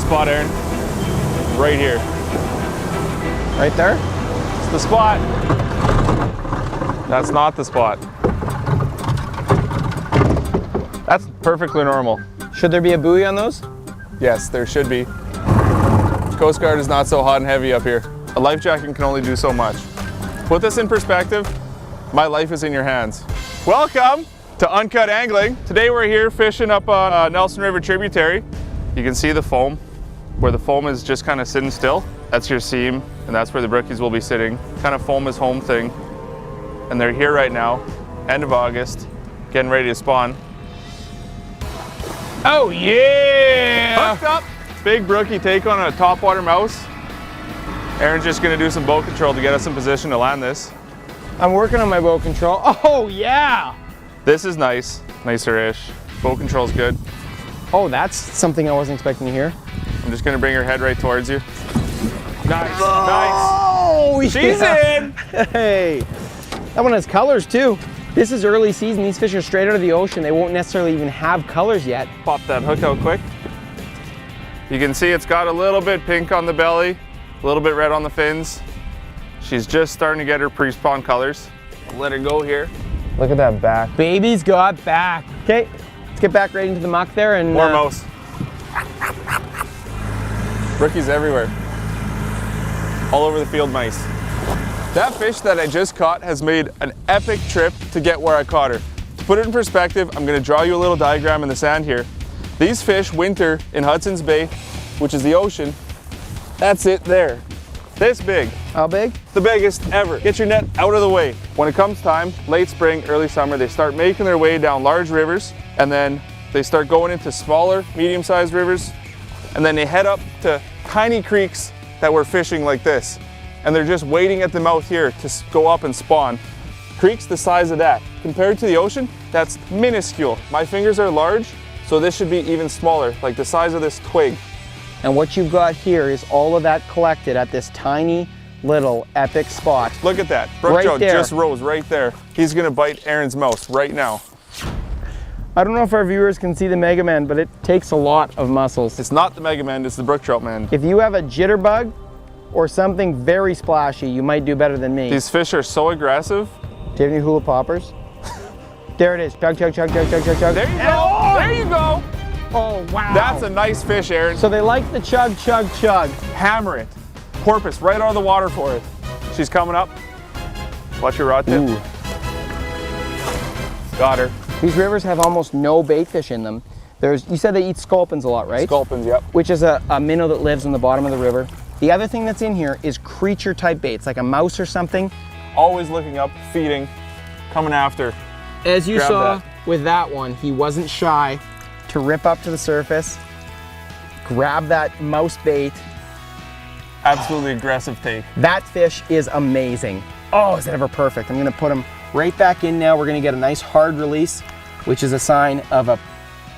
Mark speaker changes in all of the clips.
Speaker 1: spot, Aaron. Right here.
Speaker 2: Right there?
Speaker 1: It's the spot. That's not the spot. That's perfectly normal.
Speaker 2: Should there be a buoy on those?
Speaker 1: Yes, there should be. Coast Guard is not so hot and heavy up here. A life jacket can only do so much. Put this in perspective, my life is in your hands. Welcome to Uncut Angling. Today we're here fishing up on Nelson River tributary. You can see the foam, where the foam is just kind of sitting still. That's your seam, and that's where the brookies will be sitting. Kind of foam is home thing. And they're here right now, end of August, getting ready to spawn.
Speaker 2: Oh yeah!
Speaker 1: Hooked up, big brookie take on a topwater mouse. Aaron's just gonna do some boat control to get us in position to land this.
Speaker 2: I'm working on my boat control. Oh yeah!
Speaker 1: This is nice, nicer-ish. Boat control's good.
Speaker 2: Oh, that's something I wasn't expecting to hear.
Speaker 1: I'm just gonna bring her head right towards you. Nice,
Speaker 2: Oh,
Speaker 1: nice. She's in!
Speaker 2: Hey, that one has colors too. This is early season. These fish are straight out of the ocean. They won't necessarily even have colors yet.
Speaker 1: Pop that hook out quick. You can see it's got a little bit pink on the belly, a little bit red on the fins. She's just starting to get her pre-spawn colors. Let her go here.
Speaker 2: Look at that back. Baby's got back. Okay, let's get back right into the muck there and
Speaker 1: more mouse. Rookies everywhere. All over the field mice. That fish that I just caught has made an epic trip to get where I caught her. To put it in perspective, I'm gonna draw you a little diagram in the sand here. These fish winter in Hudson's Bay, which is the ocean. That's it there. This big.
Speaker 2: How big?
Speaker 1: The biggest ever. Get your net out of the way. When it comes time, late spring, early summer, they start making their way down large rivers, and then they start going into smaller, medium-sized rivers, and then they head up to tiny creeks that we're fishing like this. And they're just waiting at the mouth here to go up and spawn. Creeks the size of that. Compared to the ocean, that's minuscule. My fingers are large, so this should be even smaller, like the size of this twig.
Speaker 2: And what you've got here is all of that collected at this tiny little epic spot.
Speaker 1: Look at that. Brook
Speaker 2: Right
Speaker 1: Joe
Speaker 2: there.
Speaker 1: just rose right there. He's gonna bite Aaron's mouse right now.
Speaker 2: I don't know if our viewers can see the Mega Man, but it takes a lot of muscles.
Speaker 1: It's not the Mega Man, it's the Brook Trout Man.
Speaker 2: If you have a jitterbug or something very splashy, you might do better than me.
Speaker 1: These fish are so aggressive.
Speaker 2: Do you have any hula poppers? There it is. Chug, chug, chug, chug, chug, chug, chug.
Speaker 1: There you go. There you go.
Speaker 2: Oh, wow.
Speaker 1: That's a nice fish, Aaron.
Speaker 2: So they like the chug, chug, chug.
Speaker 1: Hammer it. Porpoise right out of the water for it. She's coming up. Watch your rod tip.
Speaker 2: Ooh.
Speaker 1: Got her.
Speaker 2: These rivers have almost no bait fish in them. You said they eat sculpins a lot, right?
Speaker 1: Sculpins, yep.
Speaker 2: Which is a minnow that lives in the bottom of the river. The other thing that's in here is creature type baits, like a mouse or something.
Speaker 1: Always looking up, feeding, coming after.
Speaker 2: As you
Speaker 1: Grab
Speaker 2: saw
Speaker 1: that.
Speaker 2: with that one, he wasn't shy to rip up to the surface, grab that mouse bait.
Speaker 1: Absolutely aggressive take.
Speaker 2: That fish is amazing. Oh, is it ever perfect? I'm gonna put him right back in now. We're gonna get a nice hard release, which is a sign of a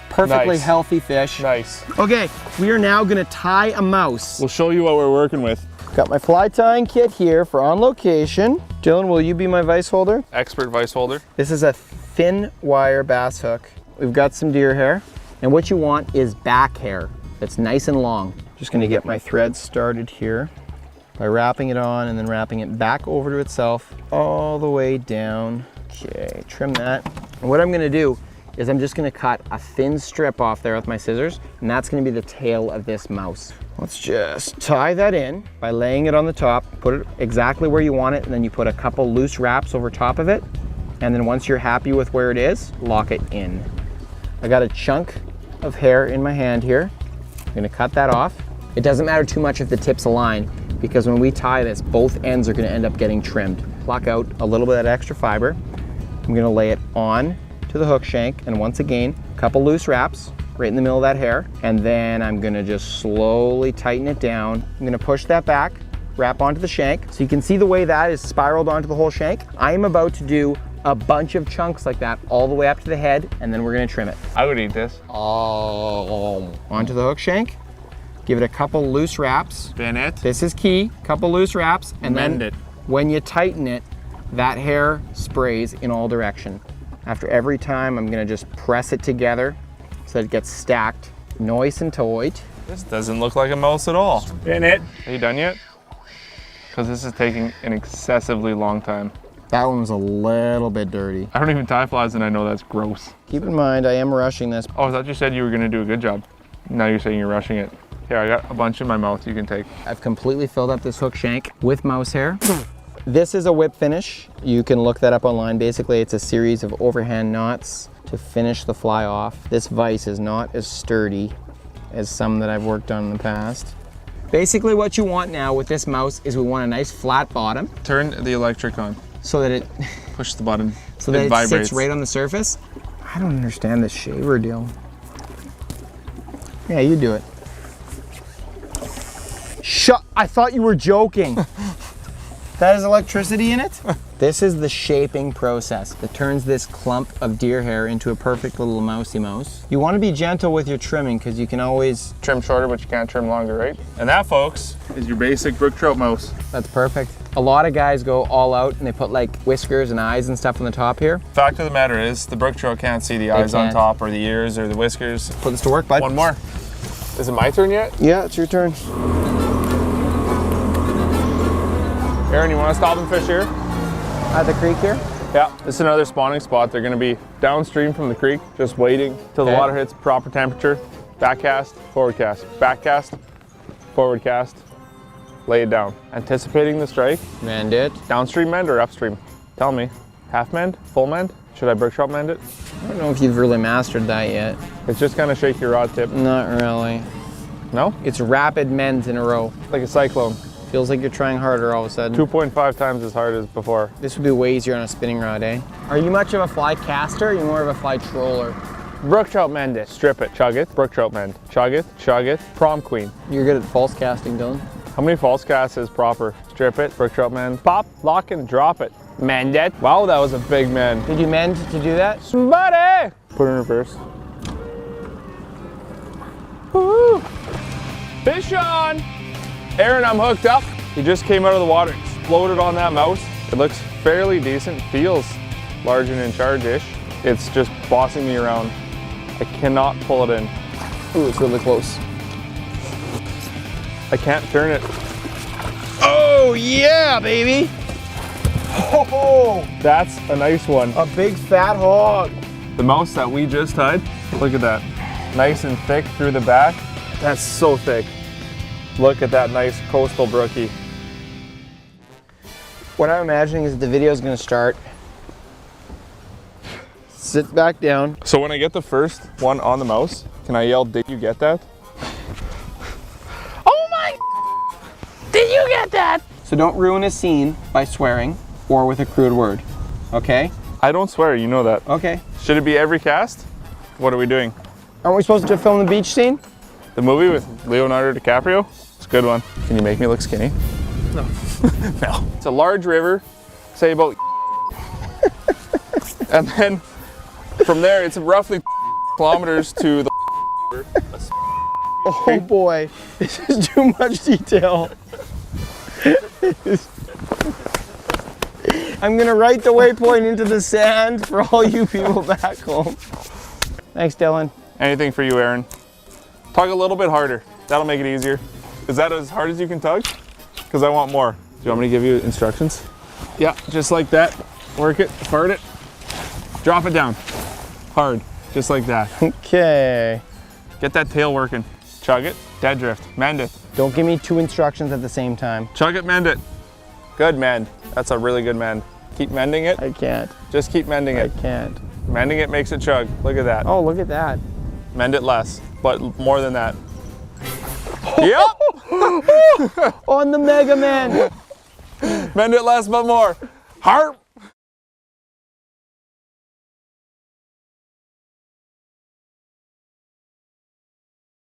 Speaker 2: perfectly
Speaker 1: Nice.
Speaker 2: healthy fish.
Speaker 1: Nice.
Speaker 2: Okay, we are now gonna tie a mouse.
Speaker 1: We'll show you what we're working with.
Speaker 2: Got my fly tying kit here for on location. Dillon, will you be my vice holder?
Speaker 1: Expert vice holder.
Speaker 2: This is a thin wire bass hook. We've got some deer hair, and what you want is back hair that's nice and long. Just gonna get my thread started here by wrapping it on and then wrapping it back over to itself all the way down. Okay, trim that. And what I'm gonna do is I'm just gonna cut a thin strip off there with my scissors, and that's gonna be the tail of this mouse. Let's just tie that in by laying it on the top, put it exactly where you want it, and then you put a couple loose wraps over top of it, and then once you're happy with where it is, lock it in. I got a chunk of hair in my hand here. I'm gonna cut that off. It doesn't matter too much if the tips align, because when we tie this, both ends are gonna end up getting trimmed. Pluck out a little bit of that extra fiber. I'm gonna lay it on to the hook shank, and once again, a couple loose wraps right in the middle of that hair, and then I'm gonna just slowly tighten it down. I'm gonna push that back, wrap onto the shank. So you can see the way that is spiraled onto the whole shank. I am about to do a bunch of chunks like that all the way up to the head, and then we're gonna trim it.
Speaker 1: I would eat this.
Speaker 2: Oh. Onto the hook shank, give it a couple loose wraps.
Speaker 1: Spin it.
Speaker 2: This is key, couple loose wraps, and
Speaker 1: Mend
Speaker 2: then
Speaker 1: it.
Speaker 2: when you tighten it, that hair sprays in all direction. After every time, I'm gonna just press it together so that it gets stacked nice and tight.
Speaker 1: This doesn't look like a mouse at all.
Speaker 3: Spin it.
Speaker 1: Are you done yet? Because this is taking an excessively long time.
Speaker 2: That one was a little bit dirty.
Speaker 1: I don't even tie flies and I know that's gross.
Speaker 2: Keep in mind, I am rushing this.
Speaker 1: Oh, I thought you said you were gonna do a good job. Now you're saying you're rushing it. Here, I got a bunch in my mouth you can take.
Speaker 2: I've completely filled up this hook shank with mouse hair. This is a whip finish. You can look that up online. Basically, it's a series of overhand knots to finish the fly off. This vise is not as sturdy as some that I've worked on in the past. Basically, what you want now with this mouse is we want a nice flat bottom.
Speaker 1: Turn the electric on.
Speaker 2: So that it
Speaker 1: Push the button.
Speaker 2: so that it
Speaker 1: vibrates.
Speaker 2: sits right on the surface. I don't understand this shaver deal. Yeah, you do it. Shut! I thought you were joking. That has electricity in it? This is the shaping process that turns this clump of deer hair into a perfect little mousey mouse. You want to be gentle with your trimming because you can always
Speaker 1: Trim shorter, but you can't trim longer, right? And that, folks, is your basic brook trout mouse.
Speaker 2: That's perfect. A lot of guys go all out and they put like whiskers and eyes and stuff on the top here.
Speaker 1: Fact of the matter is, the brook trout can't see the eyes on
Speaker 2: can't.
Speaker 1: top or the ears or the whiskers.
Speaker 2: Put this to work, bud.
Speaker 1: One more. Is it my turn yet?
Speaker 2: Yeah, it's your turn.
Speaker 1: Aaron, you want to stop and fish here?
Speaker 2: At the creek here?
Speaker 1: Yeah, this is another spawning spot. They're going to be downstream from the creek, just waiting till the
Speaker 2: Okay.
Speaker 1: water hits proper temperature. Back cast, forward cast, back cast, forward cast, lay it down. Anticipating the strike,
Speaker 2: Mend it.
Speaker 1: downstream mend or upstream? Tell me, half mend, full mend? Should I brook trout mend it?
Speaker 2: I don't know if you've really mastered that yet.
Speaker 1: It's just going to shake your rod tip.
Speaker 2: Not really.
Speaker 1: No?
Speaker 2: It's rapid mends in a row.
Speaker 1: Like a cyclone.
Speaker 2: Feels like you're trying harder all of a sudden.
Speaker 1: 2.5 times as hard as before.
Speaker 2: This would be way easier on a spinning rod, eh? Are you much of a fly caster or are you more of a fly troller?
Speaker 1: Brook trout mend it. Strip it, chug it, brook trout mend. Chug it, prom queen.
Speaker 2: You're good at false casting, Dillon.
Speaker 1: How many false casts is proper? Strip it, brook trout mend. Pop, lock, and drop it. Mend it. Wow, that was a big mend.
Speaker 2: Did you mend to do that?
Speaker 1: Somebody! Put it in reverse. Woo! Fish on! Aaron, I'm hooked up. He just came out of the water, exploded on that mouse. It looks fairly decent, feels large and in charge-ish. It's just bossing me around. I cannot pull it in.
Speaker 2: Ooh, it's really close.
Speaker 1: I can't turn it.
Speaker 2: Oh, yeah, baby! Oh,
Speaker 1: That's a nice one.
Speaker 2: a big fat hog.
Speaker 1: The mouse that we just tied, look at that. Nice and thick through the back. That's so thick. Look at that nice coastal brookie.
Speaker 2: What I'm imagining is the video is going to start. Sit back down.
Speaker 1: So when I get the first one on the mouse, can I yell, "Did you get that?"
Speaker 2: Oh my! Did you get that? So don't ruin a scene by swearing or with a crude word, okay?
Speaker 1: I don't swear, you know that.
Speaker 2: Okay.
Speaker 1: Should it be every cast? What are we doing?
Speaker 2: Aren't we supposed to film the beach scene?
Speaker 1: The movie with Leonardo DiCaprio? It's a good one. Can you make me look skinny?
Speaker 2: No.
Speaker 1: No. It's a large river, say about and then from there it's roughly kilometers to the
Speaker 2: Oh boy, this is too much detail. I'm gonna write the waypoint into the sand for all you people back home. Thanks, Dillon.
Speaker 1: Anything for you, Aaron. Tug a little bit harder. That'll make it easier. Is that as hard as you can tug? Because I want more. Do you want me to give you instructions? Yeah, just like that. Work it, fart it, drop it down. Hard, just like that.
Speaker 2: Okay.
Speaker 1: Get that tail working. Chug it, dead drift, mend it.
Speaker 2: Don't give me two instructions at the same time.
Speaker 1: Chug it, mend it. Good mend. That's a really good mend. Keep mending it.
Speaker 2: I can't.
Speaker 1: Just keep mending
Speaker 2: I
Speaker 1: it.
Speaker 2: can't.
Speaker 1: Mending it makes it chug. Look at that.
Speaker 2: Oh, look at that.
Speaker 1: Mend it less, but more than that. Yep!
Speaker 2: On the Mega Man.
Speaker 1: Mend it less, but more. Harp!